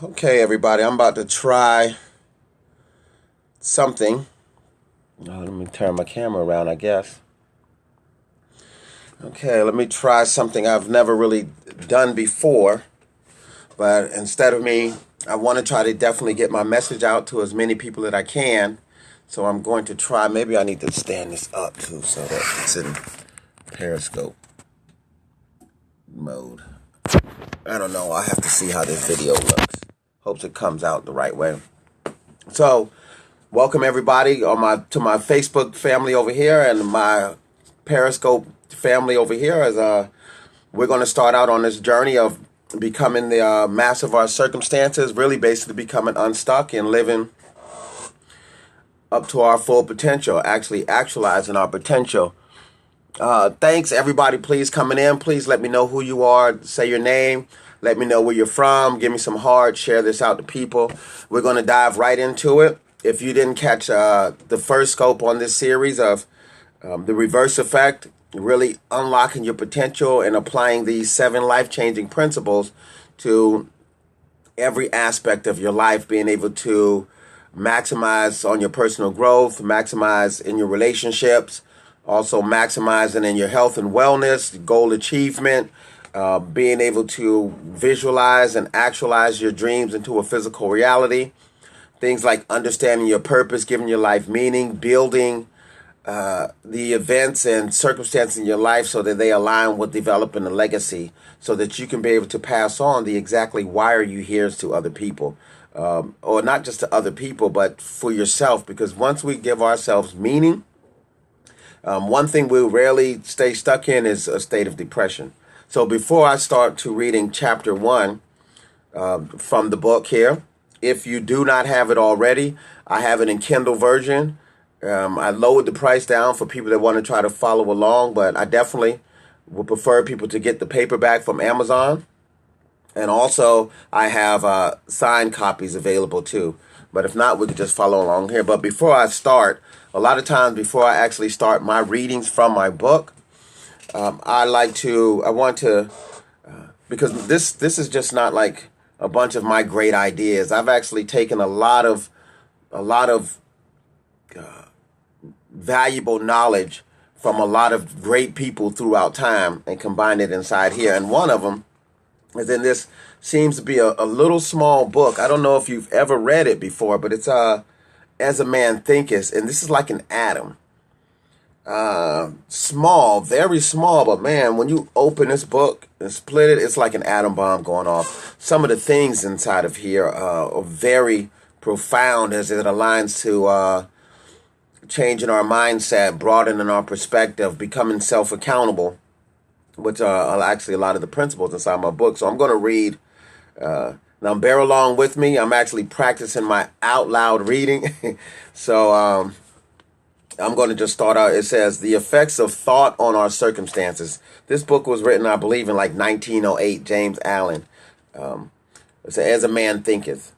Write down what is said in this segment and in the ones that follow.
Okay, everybody, I'm about to try something. Let me turn my camera around, I guess. Okay, let me try something I've never really done before. But instead of me, I want to try to definitely get my message out to as many people that I can. So I'm going to try. Maybe I need to stand this up too so that it's in Periscope mode. I don't know. I have to see how this video looks. Hopes it comes out the right way. So, welcome everybody on my Facebook family over here and my Periscope family over here. As we're going to start out on this journey of becoming the master of our circumstances, really basically becoming unstuck and living up to our full potential, actually actualizing our potential. Thanks everybody, please coming in. Please let me know who you are. Say your name. Let me know where you're from. Give me some heart. Share this out to people. We're going to dive right into it. If you didn't catch the first scope on this series of the reverse effect, really unlocking your potential and applying these 7 life-changing principles to every aspect of your life, being able to maximize on your personal growth, maximize in your relationships, also maximizing in your health and wellness, goal achievement, being able to visualize and actualize your dreams into a physical reality. Things like understanding your purpose, giving your life meaning, building the events and circumstances in your life so that they align with developing a legacy so that you can be able to pass on the exactly why are you here to other people. Or not just to other people, but for yourself. Because once we give ourselves meaning, one thing we rarely stay stuck in is a state of depression. So before I start to reading chapter 1 from the book here, if you do not have it already, I have it in Kindle version. I lowered the price down for people that want to try to follow along, but I definitely would prefer people to get the paperback from Amazon. And also, I have signed copies available too. But if not, we could just follow along here. But before I start, a lot of times before I actually start my readings from my book, I want to, because this is just not like a bunch of my great ideas. I've actually taken a lot of valuable knowledge from a lot of great people throughout time and combined it inside here. And one of them is in this, seems to be a little small book. I don't know if you've ever read it before, but it's As a Man Thinketh, and this is like an atom. Small, very small, but man, when you open this book and split it, it's like an atom bomb going off. Some of the things inside of here are very profound as it aligns to changing our mindset, broadening our perspective, becoming self-accountable, which are actually a lot of the principles inside my book. So I'm going to read. Now, bear along with me. I'm actually practicing my out loud reading. So I'm going to just start out. It says, The Effects of Thought on Our Circumstances. This book was written, I believe, in like 1908, James Allen. It says, As a Man Thinketh.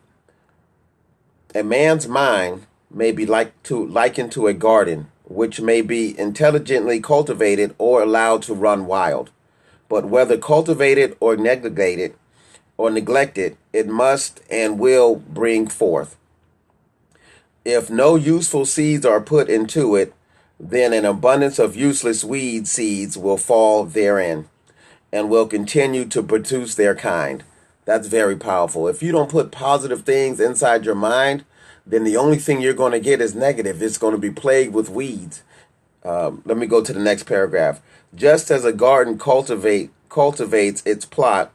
A man's mind may be likened to a garden, which may be intelligently cultivated or allowed to run wild. But whether cultivated or neglected, it must and will bring forth. If no useful seeds are put into it, then an abundance of useless weed seeds will fall therein and will continue to produce their kind. That's very powerful. If you don't put positive things inside your mind, then the only thing you're going to get is negative. It's going to be plagued with weeds. Let me go to the next paragraph. Just as a garden cultivates his plot,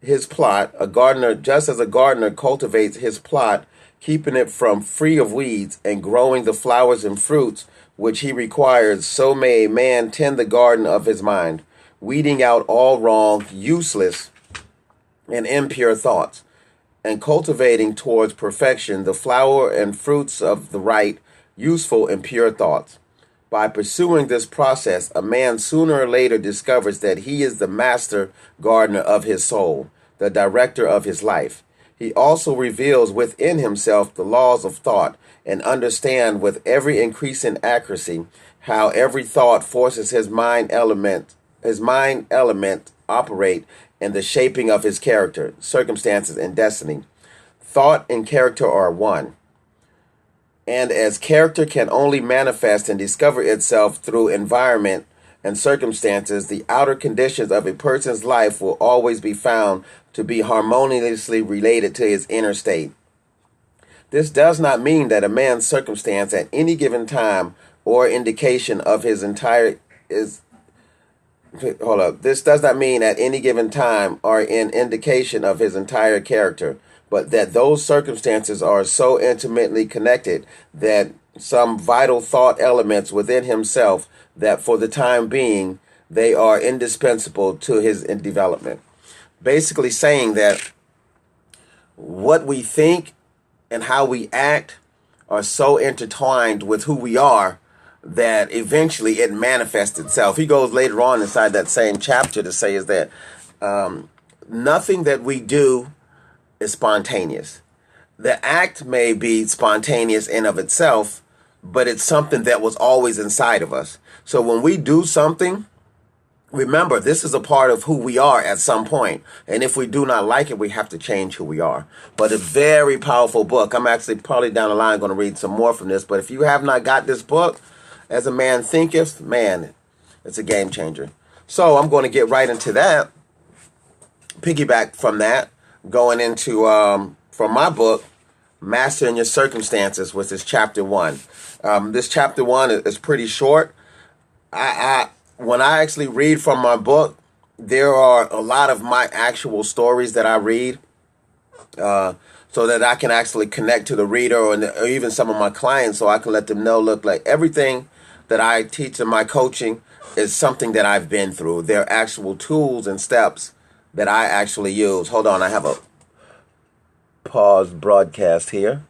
just as a gardener cultivates his plot, keeping it from free of weeds and growing the flowers and fruits which he requires, so may a man tend the garden of his mind, weeding out all wrong, useless, and impure thoughts, and cultivating towards perfection the flower and fruits of the right, useful, and pure thoughts. By pursuing this process, a man sooner or later discovers that he is the master gardener of his soul, the director of his life. He also reveals within himself the laws of thought and understands with every increasing accuracy how every thought forces his mind element operate in the shaping of his character, circumstances, and destiny. Thought and character are one. And as character can only manifest and discover itself through environment and circumstances, the outer conditions of a person's life will always be found to be harmoniously related to his inner state. This does not mean that a man's circumstance at any given time or indication of his entire is hold up. This does not mean at any given time or an indication of his entire character, but that those circumstances are so intimately connected that some vital thought elements within himself that for the time being they are indispensable to his development. Basically saying that what we think and how we act are so intertwined with who we are that eventually it manifests itself. He goes later on inside that same chapter to say is that nothing that we do is spontaneous. The act may be spontaneous in of itself, but it's something that was always inside of us. So when we do something, remember, this is a part of who we are at some point. And if we do not like it, we have to change who we are. But a very powerful book. I'm actually probably down the line going to read some more from this. But if you have not got this book, As a Man Thinketh, man, it's a game changer. So I'm going to get right into that. Piggyback from that, going into, from my book, Mastering Your Circumstances, which is chapter 1. This chapter 1 is pretty short. When I actually read from my book, there are a lot of my actual stories that I read, so that I can actually connect to the reader or even some of my clients, so I can let them know, look, like everything that I teach in my coaching is something that I've been through. They're actual tools and steps that I actually use. Hold on, I have a pause broadcast here.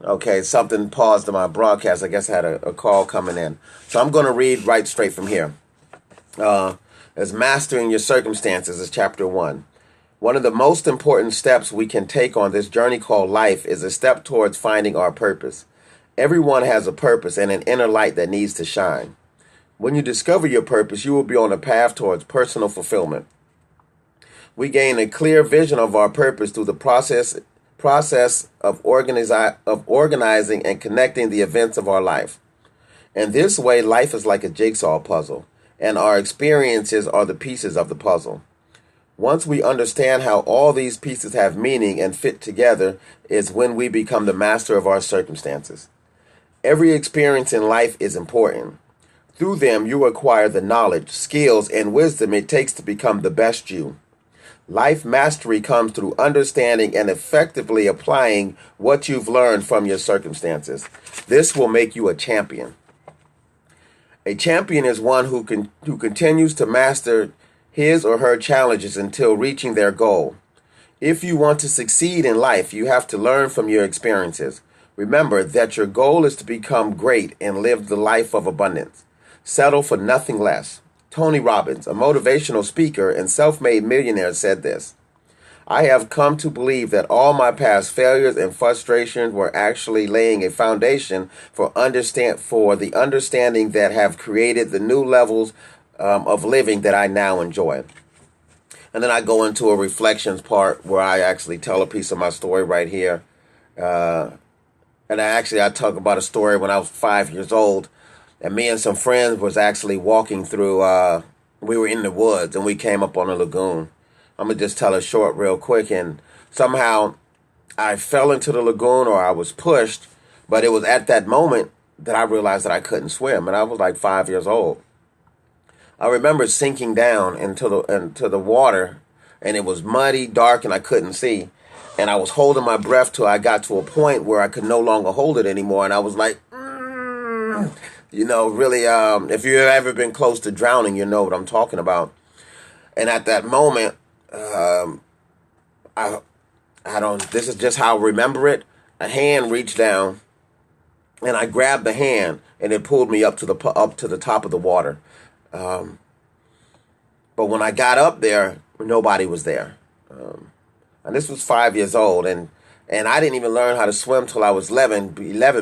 Okay, something paused in my broadcast. I guess I had a call coming in. So I'm going to read right straight from here. As Mastering Your Circumstances is chapter 1. One of the most important steps we can take on this journey called life is a step towards finding our purpose. Everyone has a purpose and an inner light that needs to shine. When you discover your purpose, you will be on a path towards personal fulfillment. We gain a clear vision of our purpose through the process of organizing and connecting the events of our life. In this way, life is like a jigsaw puzzle, and our experiences are the pieces of the puzzle. Once we understand how all these pieces have meaning and fit together is when we become the master of our circumstances. Every experience in life is important. Through them, you acquire the knowledge, skills, and wisdom it takes to become the best you. Life mastery comes through understanding and effectively applying what you've learned from your circumstances. This will make you a champion. A champion is one who continues to master his or her challenges until reaching their goal. If you want to succeed in life, you have to learn from your experiences. Remember that your goal is to become great and live the life of abundance. Settle for nothing less. Tony Robbins, a motivational speaker and self-made millionaire, said this: I have come to believe that all my past failures and frustrations were actually laying a foundation for the understanding that have created the new levels of living that I now enjoy. And then I go into a reflections part where I actually tell a piece of my story right here. And I talk about a story when I was 5 years old. And me and some friends was actually walking through, we were in the woods and we came up on a lagoon. I'm going to just tell it short real quick. And somehow I fell into the lagoon, or I was pushed. But it was at that moment that I realized that I couldn't swim. And I was like 5 years old. I remember sinking down into the water, and it was muddy, dark, and I couldn't see. And I was holding my breath till I got to a point where I could no longer hold it anymore. And I was like, really, if you've ever been close to drowning, you know what I'm talking about. And at that moment, this is just how I remember it. A hand reached down, and I grabbed the hand, and it pulled me up to the top of the water. But when I got up there, nobody was there. And this was 5 years old, and I didn't even learn how to swim till I was 11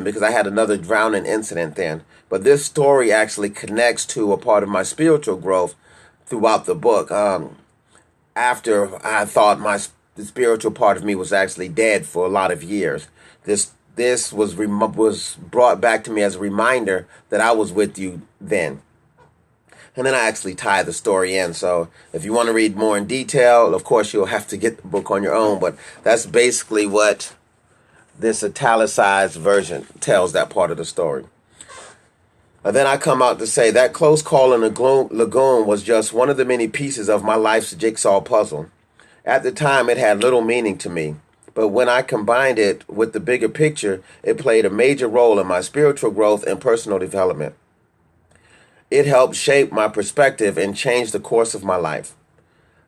because I had another drowning incident then. But this story actually connects to a part of my spiritual growth throughout the book. After I thought the spiritual part of me was actually dead for a lot of years. This was brought back to me as a reminder that I was with you then. And then I actually tie the story in. So if you want to read more in detail, of course, you'll have to get the book on your own. But that's basically what this italicized version tells, that part of the story. And then I come out to say that close call in the lagoon was just one of the many pieces of my life's jigsaw puzzle. At the time, it had little meaning to me. But when I combined it with the bigger picture, it played a major role in my spiritual growth and personal development. It helped shape my perspective and change the course of my life.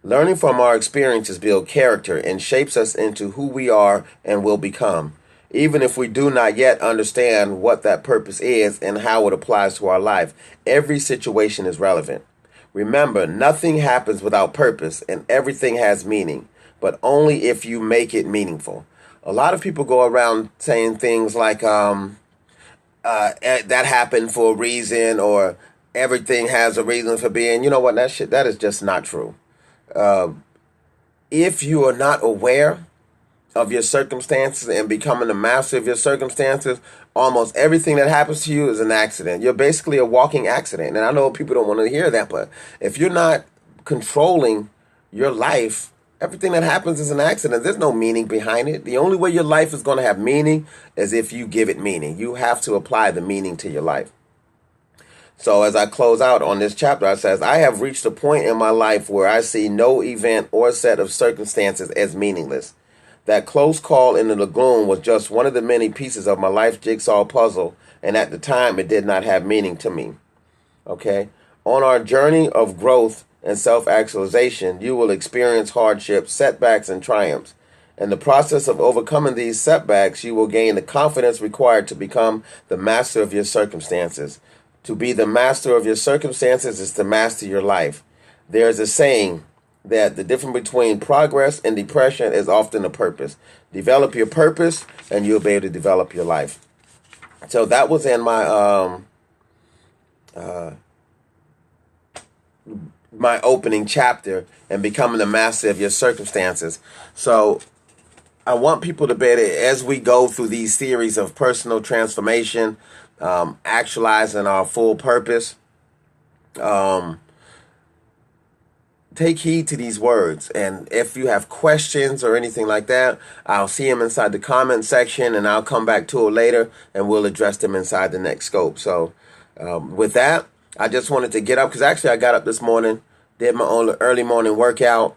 Learning from our experiences builds character and shapes us into who we are and will become, even if we do not yet understand what that purpose is and how it applies to our life. Every situation is relevant. Remember, nothing happens without purpose, and everything has meaning, but only if you make it meaningful. A lot of people go around saying things like, that happened for a reason, or everything has a reason for being. You know what? That is just not true. If you are not aware of your circumstances and becoming the master of your circumstances, almost everything that happens to you is an accident. You're basically a walking accident. And I know people don't want to hear that, but if you're not controlling your life, everything that happens is an accident. There's no meaning behind it. The only way your life is going to have meaning is if you give it meaning. You have to apply the meaning to your life. So as I close out on this chapter, I says, I have reached a point in my life where I see no event or set of circumstances as meaningless. That close call in the lagoon was just one of the many pieces of my life jigsaw puzzle, and at the time it did not have meaning to me. Okay? On our journey of growth and self-actualization, you will experience hardships, setbacks, and triumphs. In the process of overcoming these setbacks, you will gain the confidence required to become the master of your circumstances. To be the master of your circumstances is to master your life. There is a saying that the difference between progress and depression is often a purpose. Develop your purpose, and you'll be able to develop your life. So that was in my my opening chapter, and becoming the master of your circumstances. So I want people to be able to, as we go through these series of personal transformation, actualizing our full purpose, take heed to these words. And if you have questions or anything like that, I'll see them inside the comment section, and I'll come back to it later, and we'll address them inside the next scope. So with that, I just wanted to get up, because actually I got up this morning, did my own early morning workout,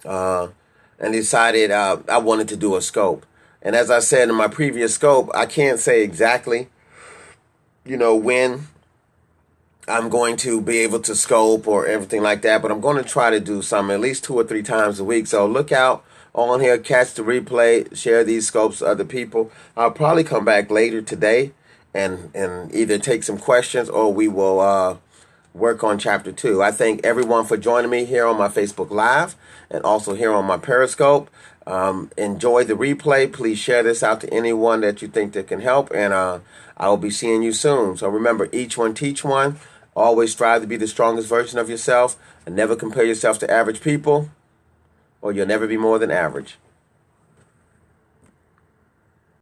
and decided I wanted to do a scope. And as I said in my previous scope, I can't say exactly, when I'm going to be able to scope or everything like that, but I'm going to try to do some at least 2 or 3 times a week. So look out on here, catch the replay, share these scopes to other people. I'll probably come back later today and either take some questions, or we will work on chapter 2. I thank everyone for joining me here on my Facebook Live and also here on my Periscope. Enjoy the replay. Please share this out to anyone that you think that can help, and I will be seeing you soon. So remember, each one teach one. Always strive to be the strongest version of yourself, and never compare yourself to average people, or you'll never be more than average.